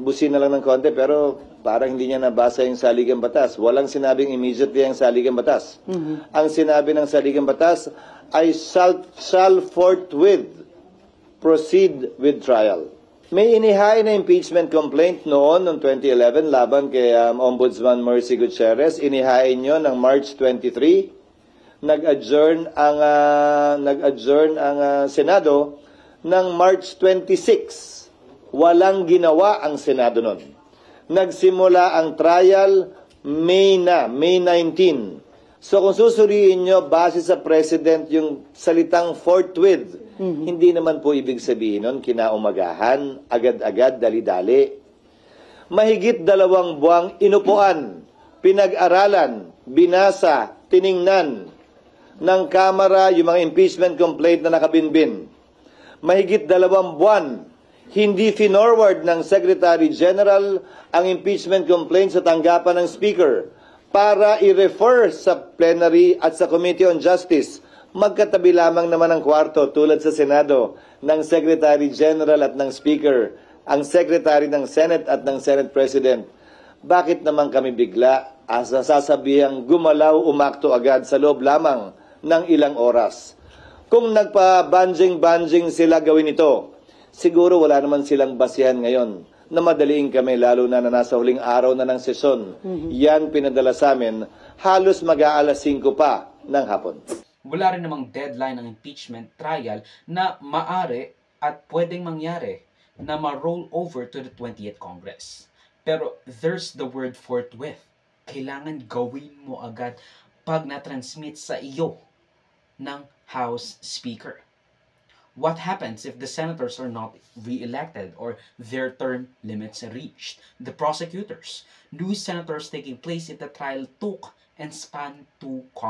busin na lang ng konti, pero parang hindi niya nabasa yung saligang batas. Walang sinabing immediately ang saligang batas. Ang sinabi ng saligang batas ay shall forthwith proceed with trial. May inihain na impeachment complaint noon, noong 2011, laban kay Ombudsman Mercy Gutierrez. Inihain nyo ng March 23. Nag-adjourn ang Senado ng March 26. Walang ginawa ang Senado noon. Nagsimula ang trial May 19. So kung susuriin nyo, base sa President, yung salitang forthwith, hindi naman po ibig sabihin nun, kinaumagahan, agad-agad, dali-dali. Mahigit 2 buwang inupuan, pinag-aralan, binasa, tiningnan ng Kamara yung mga impeachment complaint na nakabinbin. Mahigit 2 buwan, hindi finorward ng Secretary General ang impeachment complaint sa tanggapan ng Speaker para i-refer sa plenary at sa Committee on Justice. Magkatabi lamang naman ang kwarto tulad sa Senado ng Secretary General at ng Speaker, ang Secretary ng Senate at ng Senate President. Bakit naman kami bigla sasabihang gumalaw, umakto agad sa loob lamang ng ilang oras? Kung nagpa-banjing-banjing sila gawin ito, siguro wala naman silang basihan ngayon na madaliin kami, lalo na nasa huling araw na ng sesyon. Yan pinadala sa amin, halos mag-aalas 5 pa ng hapon. Wala rin namang deadline ng impeachment trial na maari at pwedeng mangyari na ma-roll over to the 20th Congress. Pero there's the word forthwith. Kailangan gawin mo agad pag na-transmit sa iyo ng House Speaker. What happens if the senators are not re-elected or their term limits are reached? The prosecutors, new senators taking place if the trial took and spanned 2 Congress.